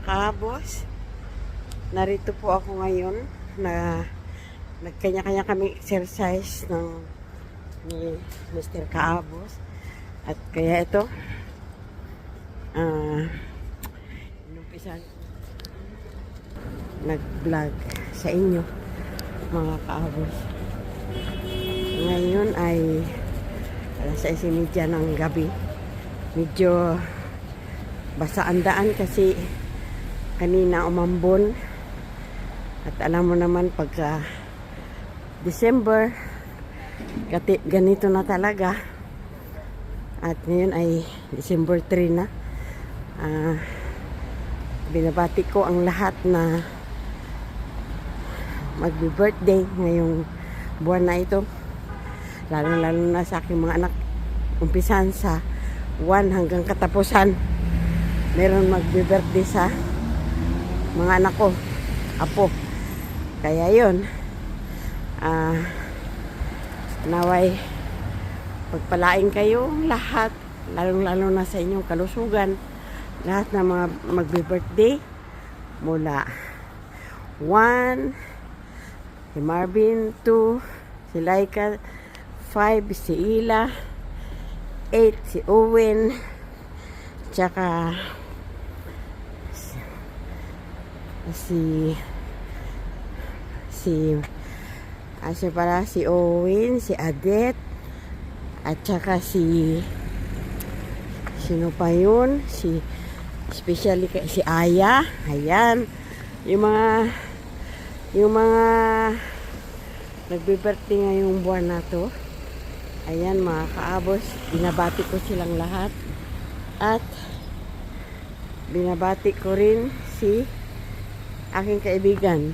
Kaabos, narito po ako ngayon na nagkanya-kanya kaming exercise ni Mr. Kaabos. At kaya ito, inumpisan nag-vlog sa inyo mga Kaabos. Ngayon ay alas 6:30 ng gabi. Medyo basa ang daan kasi kanina umambon. At alam mo naman pagka December, ganito na talaga. At ngayon ay December 3 na. Binabati ko ang lahat na magbi-birthday ngayong buwan na ito. Lalo-lalo na sa aking mga anak. Umpisan sa 1 hanggang katapusan. Meron magbi-birthday sa mga anak ko, apo. Kaya yun, naway pagpalain kayo lahat, lalong-lalo na sa inyong kalusugan, lahat na mga magbi-birthday mula 1, si Marvin, 2, si Laika, 5, si Ila, 8, si Owen, tsaka si Owen, si Adet, at saka sino pa yun, especially si Aya. Ayan yung mga nagbe-birthday ngayong buwan na to. Ayan mga Kaabos, binabati ko silang lahat. At binabati ko rin si aking kaibigan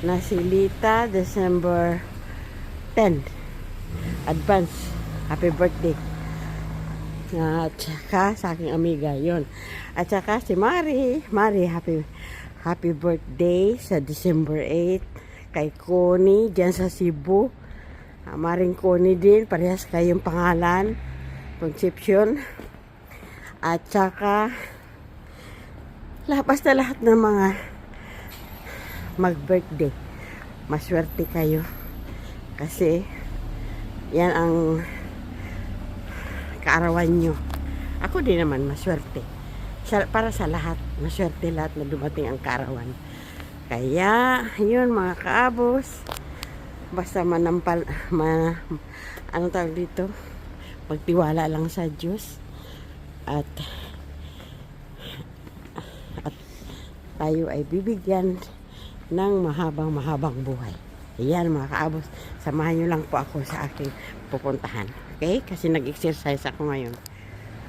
na si Lita, December 10. Advance happy birthday. At saka sa aking amiga yon. At saka si Mari, happy birthday sa December 8 kay Connie dyan sa Cebu. Maring Connie din, parehas kayong pangalan, Concepcion. At saka basta lahat ng mga mag-birthday, maswerte kayo kasi yan ang kaarawan nyo. Ako din naman maswerte para sa lahat, maswerte lahat na dumating ang kaarawan. Kaya yun mga Kaabos, basta anong tawag dito, magtiwala lang sa Diyos at tayo ay bibigyan ng mahabang buhay. Ayan mga Kaabos, samahan nyo lang po ako sa aking pupuntahan. Okay? Kasi nag-exercise ako ngayon.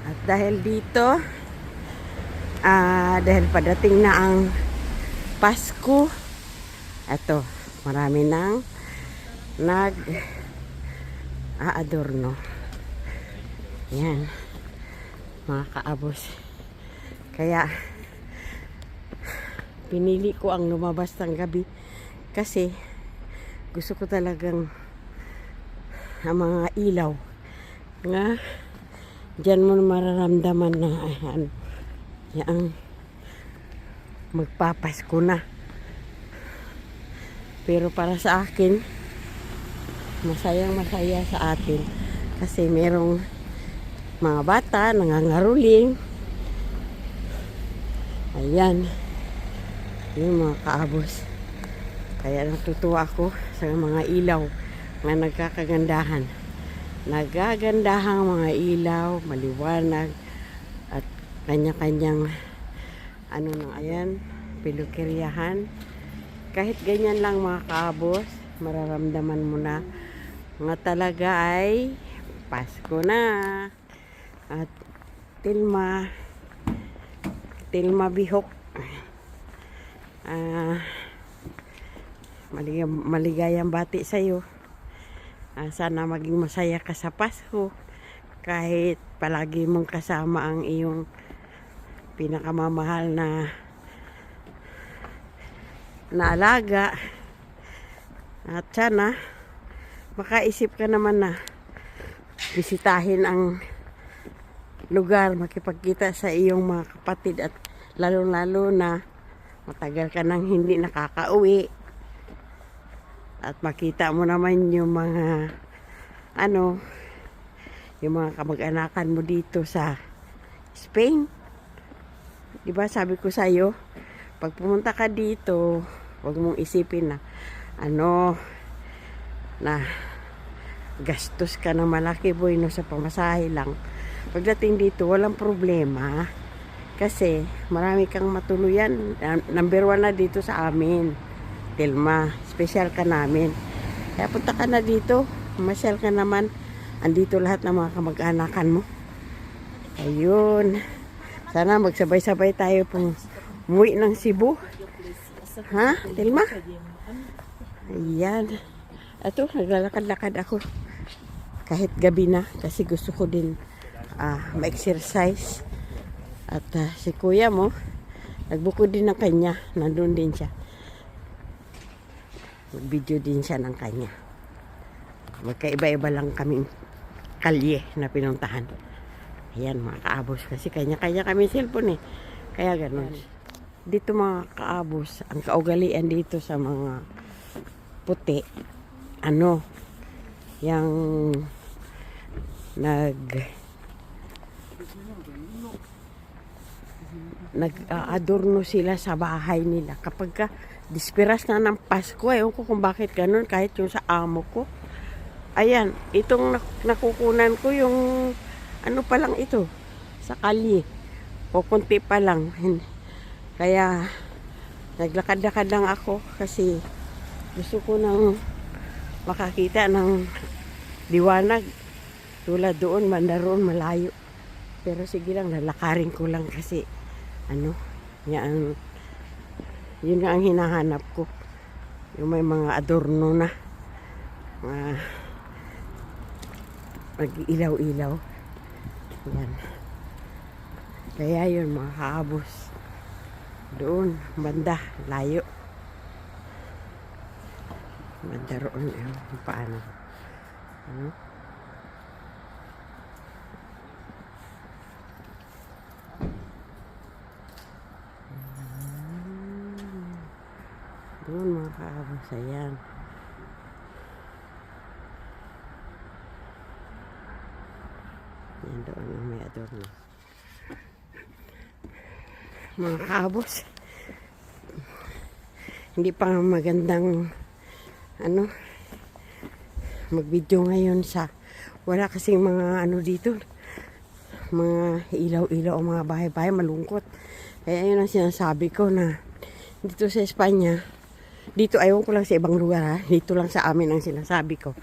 At dahil dito, dahil padating na ang Pasko, eto, marami nang nag-aadorno. Ayan mga Kaabos. Kaya pinili ko ang lumabas ng gabi kasi gusto ko talagang ang mga ilaw nga dyan mo mararamdaman na yung magpapasko na. Pero para sa akin, masaya sa atin kasi merong mga bata nangangaruling. Ayan yung mga Kaabos. Kaya natutuwa ako sa mga ilaw na nagkakagandahan. Nagagandahang mga ilaw, maliwanag at kanya-kanyang ayan, pilukiryahan. Kahit ganyan lang mga Kaabos, mararamdaman mo na nga talaga ay Pasko na. At Tilma Bihok, maligayang bati sa iyo. Sana maging masaya ka sa Pasko kahit palagi mong kasama ang iyong pinakamamahal na alaga. At sana makaisip ka naman na bisitahin ang lugar, makipagkita sa iyong mga kapatid at lalo-lalo na matagal ka nang hindi nakakauwi at makita mo naman yung mga yung mga kamag-anakan mo dito sa Spain. Diba sabi ko sa'yo, pag pumunta ka dito, huwag mong isipin na na gastos ka na malaki boy no sa pamasahe lang. Pagdating dito, walang problema. Kasi marami kang matuluyan. Number 1 na dito sa amin. Tilma, special ka namin. Kaya punta ka na dito. Masyal ka naman. Andito lahat ng mga kamag-anakan mo. Ayun. Sana magsabay-sabay tayo pong umuwi ng Cebu. Ha, Tilma? Ayan. Ito, naglalakad-lakad ako. Kahit gabi na. Kasi gusto ko din ma-exercise. At si kuya mo, nagbukod din ng kanya. Nandun din siya. Mag-video din siya ng kanya. Magkaiba-iba lang kaming kalye na pinuntahan. Ayan mga kaabos. Kasi kanya-kanya kami cellphone eh. Kaya ganun. Dito mga kaabos, ang kaugalian dito sa mga puti, yung nag-adorno sila sa bahay nila. Kapag ka dispiras na ng Pasko, ewan ko kung bakit ganun, kahit yung sa amo ko. Ayan, itong nakukunan ko yung pa lang ito, sa kalye. Kukunti pa lang. Kaya, naglakad-lakad lang ako kasi gusto ko nang makakita ng liwanag. Tulad doon, mandaroon, malayo. Pero sige lang, lalakarin ko lang kasi yun nga ang hinahanap ko. Yung may mga adorno na. Mag-ilaw-ilaw. Yan. Kaya yun mga kaabos. Doon, banda, layo. Banda roon, paano? Doon mga kaabos, ayan. Yan doon yung may adorno. Mga kaabos, hindi pa magandang mag-video ngayon sa wala kasing mga dito, mga ilaw-ilaw o mga bahay-bahay, malungkot. Kaya yun ang sinasabi ko na dito sa Espanya, dito ayaw ko lang sa ibang lugar ha, dito lang sa amin ang sinasabi ko.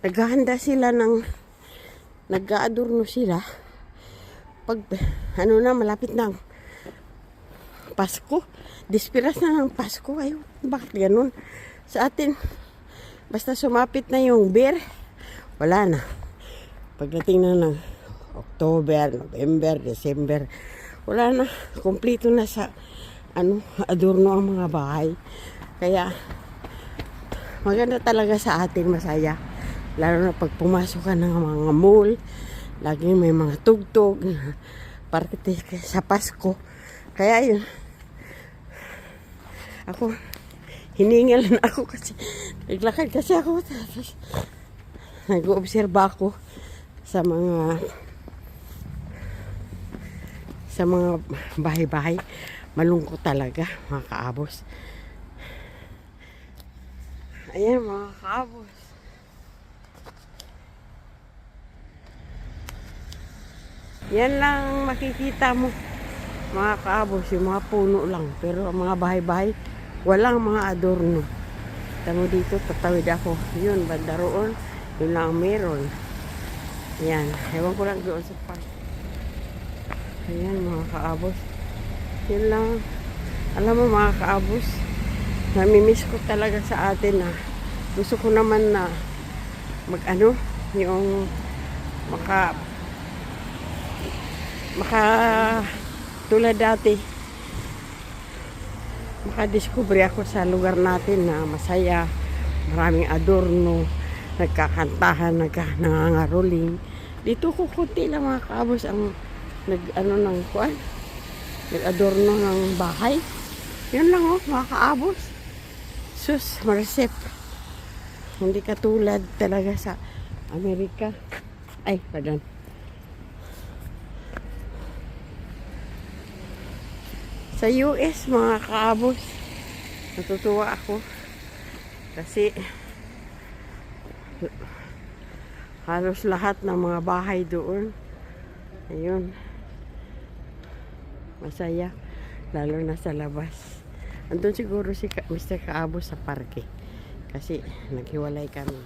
Naghahanda sila nag-aadorno sila pag malapit na Pasko, dispiras na ng Pasko. Ayaw, bakit ganun? Sa atin, basta sumapit na yung beer, wala na. Pagdating na ng October, November, December, wala na. Kompleto na sa adorno ang mga bahay. Kaya maganda talaga sa atin, masaya. Lalo na pag pumasok ka ng mga mall, laging may mga tugtog, parte sa Pasko. Kaya yun, ako, hiningal na ako kasi, naglakad kasi ako, nag-oobserba ako sa mga bahay-bahay. Malungkot talaga, mga kaabos. Ayan, mga kaabos. Yan lang makikita mo, mga kaabos, yung mga puno lang. Pero ang mga bahay-bahay, walang mga adorno. Tamo dito, tatawid ako. Yun, banda roon, yun lang ang meron. Yan, ewan ko lang doon sa park. Ayan, mga kaabos. Yun lang. Alam mo mga kaabos, namimiss ko talaga sa atin na gusto ko naman na yung tulad dati, makadiscover ako sa lugar natin na masaya, maraming adorno, nagkakantahan, nangangaroling. Dito ko kunti lang mga kaabos ang Nag-ano ng kuan? Nag-adorno ng bahay. Yun lang oh, mga kaabos. Sus, marsip. Hindi katulad talaga sa Amerika. Ay, pardon. Sa US, mga kaabos, natutuwa ako. Kasi, halos lahat ng mga bahay doon. Ayun. Masaya. Lalo na sa labas. Andun siguro si Mr. Kaabos sa parke. Kasi, naghiwalay kami.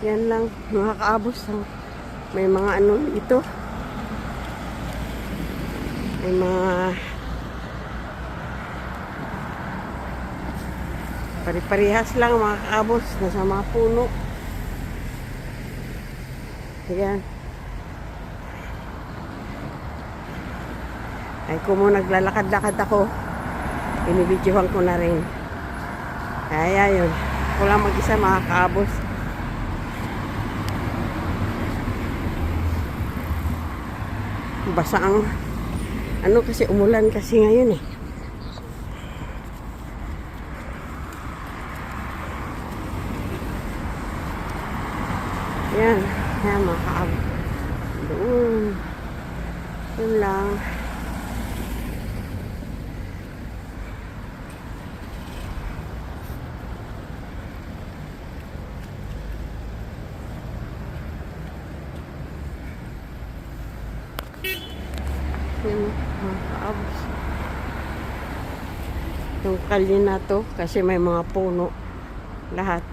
Yan lang, mga kaabos. May mga ano ito. May mga pari-parihas lang mga kaabos. Nasa mga puno. Ayan. Ay kung naglalakad-lakad ako, inibidyohan ko na rin. Ay ayun. Ako lang mag-isa mga kaabos. Basa ang ano kasi umulan kasi ngayon eh. Yan, yan mga kaabos. Doon. Yun lang. Yan mga kaabos. Yung kalye na to kasi may mga puno lahat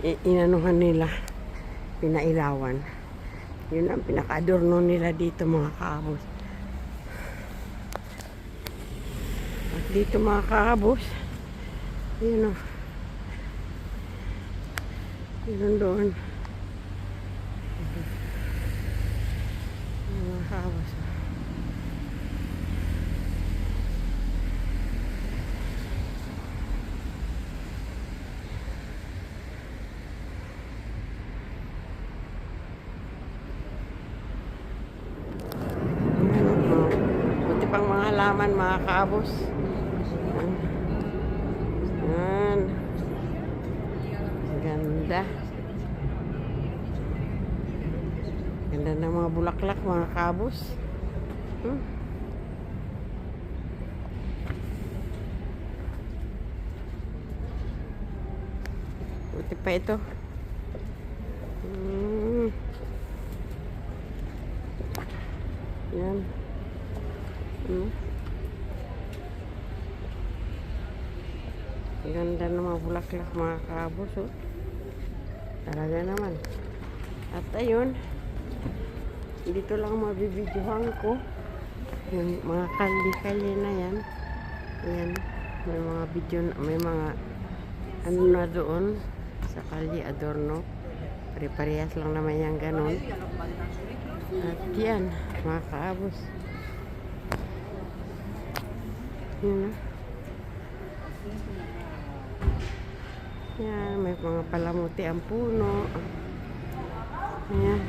inanuhan nila, pinailawan. Yun ang pinaka-adorno nila dito mga kaabos. At dito mga kaabos, yun o, yun doon mga kaabos. Buti pang mga halaman mga kaabos. Yan. Ganda. Ganda ng mga bulaklak mga kaabos. Buti pa ito. Yan. Ganda ng mga bulaklak mga kaabos oh. Talaga naman. At ayun, dito lang mabibidyohan ko yung mga kalye-kalye na yan. Ayan, may mga video, may mga ano na doon sa kalye adorno. Pare-parehas lang naman yan ganon. At yan, mga kaabos. Yan. Yan, may mga palamuti ang puno. Ayan.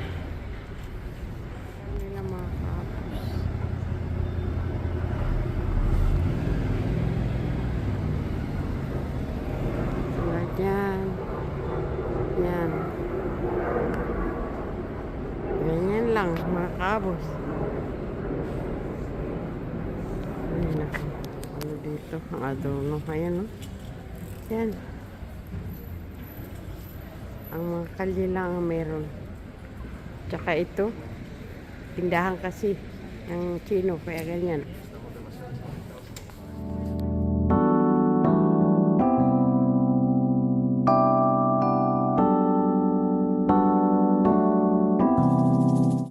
Yan ang mga kaabos. Tulad yan. Yan. Ganyan lang, mga kaabos. Ayan ako. Ano dito? Ang adorno. Ayan o. Yan. Ang mga kalye lang ang meron. Tsaka ito. Tindahan kasi ng Chino. Kaya ganyan.